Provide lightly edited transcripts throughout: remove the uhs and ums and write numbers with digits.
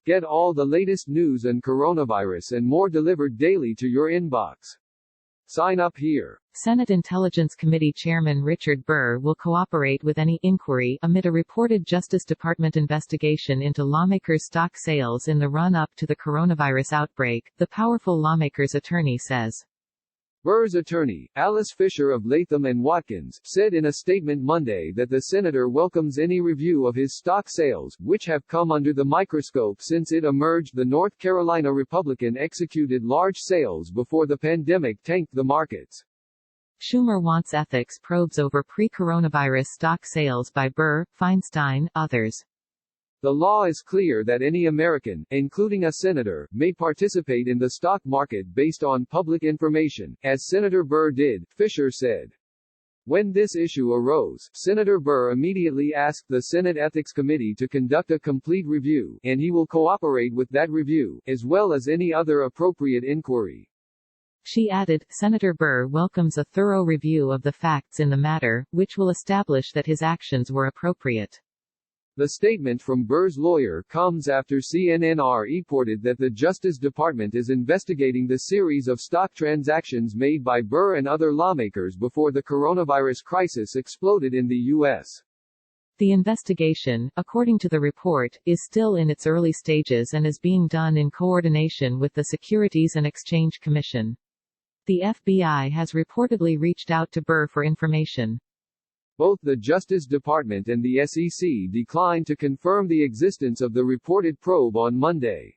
Get all the latest news and coronavirus and more delivered daily to your inbox. Sign up here. Senate Intelligence Committee Chairman Richard Burr will cooperate with any inquiry amid a reported Justice Department investigation into lawmakers' stock sales in the run-up to the coronavirus outbreak, the powerful lawmakers' attorney says. Burr's attorney, Alice Fisher of Latham & Watkins, said in a statement Monday that the senator welcomes any review of his stock sales, which have come under the microscope since it emerged the North Carolina Republican executed large sales before the pandemic tanked the markets. Schumer wants ethics probes over pre-coronavirus stock sales by Burr, Feinstein, others. The law is clear that any American, including a senator, may participate in the stock market based on public information, as Senator Burr did, Fisher said. When this issue arose, Senator Burr immediately asked the Senate Ethics Committee to conduct a complete review, and he will cooperate with that review, as well as any other appropriate inquiry. She added, Senator Burr welcomes a thorough review of the facts in the matter, which will establish that his actions were appropriate. The statement from Burr's lawyer comes after CNN reported that the Justice Department is investigating the series of stock transactions made by Burr and other lawmakers before the coronavirus crisis exploded in the U.S. The investigation, according to the report, is still in its early stages and is being done in coordination with the Securities and Exchange Commission. The FBI has reportedly reached out to Burr for information. Both the Justice Department and the SEC declined to confirm the existence of the reported probe on Monday.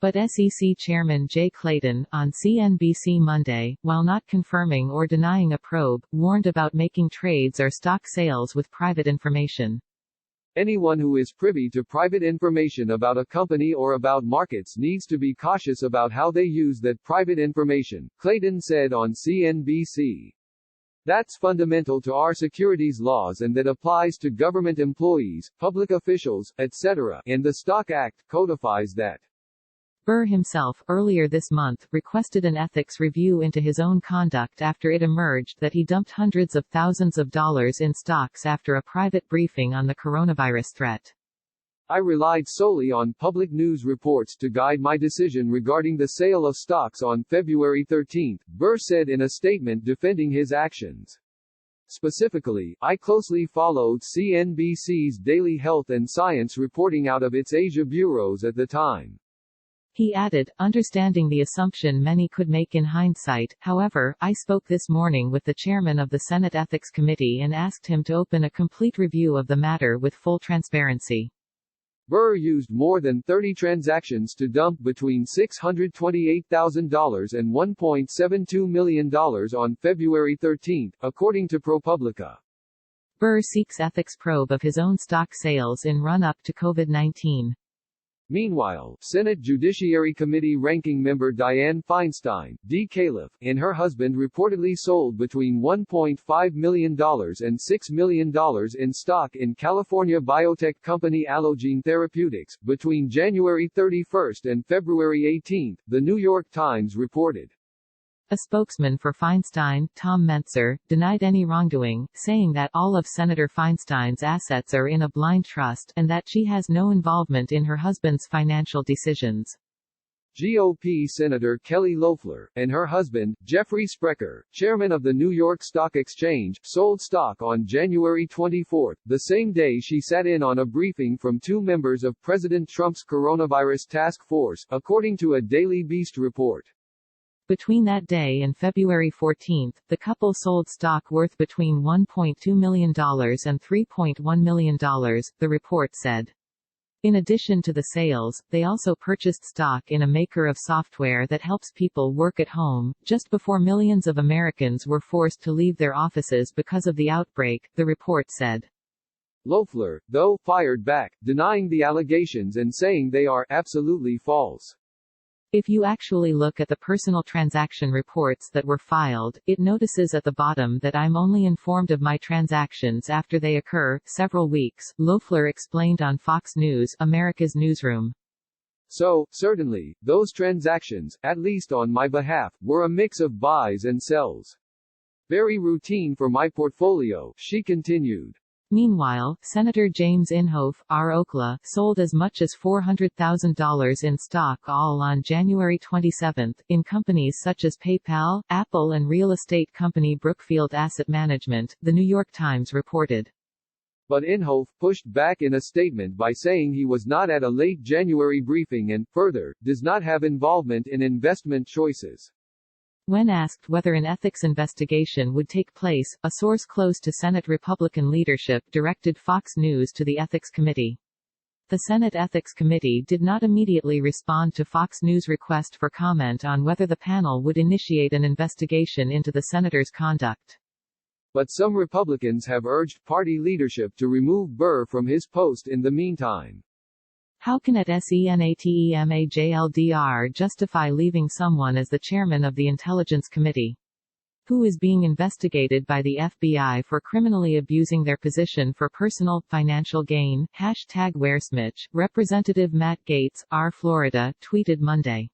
But SEC Chairman Jay Clayton, on CNBC Monday, while not confirming or denying a probe, warned about making trades or stock sales with private information. Anyone who is privy to private information about a company or about markets needs to be cautious about how they use that private information, Clayton said on CNBC. That's fundamental to our securities laws and that applies to government employees, public officials, etc., and the Stock Act codifies that. Burr himself, earlier this month, requested an ethics review into his own conduct after it emerged that he dumped hundreds of thousands of dollars in stocks after a private briefing on the coronavirus threat. I relied solely on public news reports to guide my decision regarding the sale of stocks on February 13, Burr said in a statement defending his actions. Specifically, I closely followed CNBC's daily health and science reporting out of its Asia bureaus at the time. He added, understanding the assumption many could make in hindsight, however, I spoke this morning with the chairman of the Senate Ethics Committee and asked him to open a complete review of the matter with full transparency. Burr used more than 30 transactions to dump between $628,000 and $1.72 million on February 13, according to ProPublica. Burr seeks ethics probe of his own stock sales in run-up to COVID-19. Meanwhile, Senate Judiciary Committee ranking member Dianne Feinstein, D. Califf, and her husband reportedly sold between $1.5 million and $6 million in stock in California biotech company Allogene Therapeutics, between January 31 and February 18, the New York Times reported. A spokesman for Feinstein, Tom Mentzer, denied any wrongdoing, saying that all of Senator Feinstein's assets are in a blind trust, and that she has no involvement in her husband's financial decisions. GOP Senator Kelly Loeffler, and her husband, Jeffrey Sprecher, chairman of the New York Stock Exchange, sold stock on January 24, the same day she sat in on a briefing from two members of President Trump's coronavirus task force, according to a Daily Beast report. Between that day and February 14, the couple sold stock worth between $1.2 million and $3.1 million, the report said. In addition to the sales, they also purchased stock in a maker of software that helps people work at home, just before millions of Americans were forced to leave their offices because of the outbreak, the report said. Loeffler, though, fired back, denying the allegations and saying they are absolutely false. If you actually look at the personal transaction reports that were filed, it notices at the bottom that I'm only informed of my transactions after they occur, several weeks, Loeffler explained on Fox News, America's Newsroom. So, certainly, those transactions, at least on my behalf, were a mix of buys and sells. Very routine for my portfolio, she continued. Meanwhile, Senator James Inhofe, R. Oklahoma, sold as much as $400,000 in stock all on January 27, in companies such as PayPal, Apple and real estate company Brookfield Asset Management, The New York Times reported. But Inhofe pushed back in a statement by saying he was not at a late January briefing and, further, does not have involvement in investment choices. When asked whether an ethics investigation would take place, a source close to Senate Republican leadership directed Fox News to the Ethics Committee. The Senate Ethics Committee did not immediately respond to Fox News' request for comment on whether the panel would initiate an investigation into the senator's conduct. But some Republicans have urged party leadership to remove Burr from his post in the meantime. How can at SENATEMAJLDR justify leaving someone as the chairman of the Intelligence Committee, who is being investigated by the FBI for criminally abusing their position for personal, financial gain? #WhereSmith, Representative Matt Gaetz, R. Florida, tweeted Monday.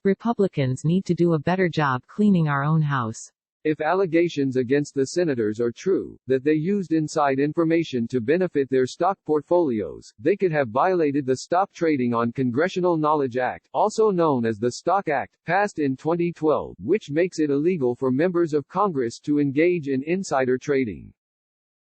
Republicans need to do a better job cleaning our own house. If allegations against the senators are true, that they used inside information to benefit their stock portfolios, they could have violated the Stop Trading on Congressional Knowledge Act, also known as the Stock Act, passed in 2012, which makes it illegal for members of Congress to engage in insider trading.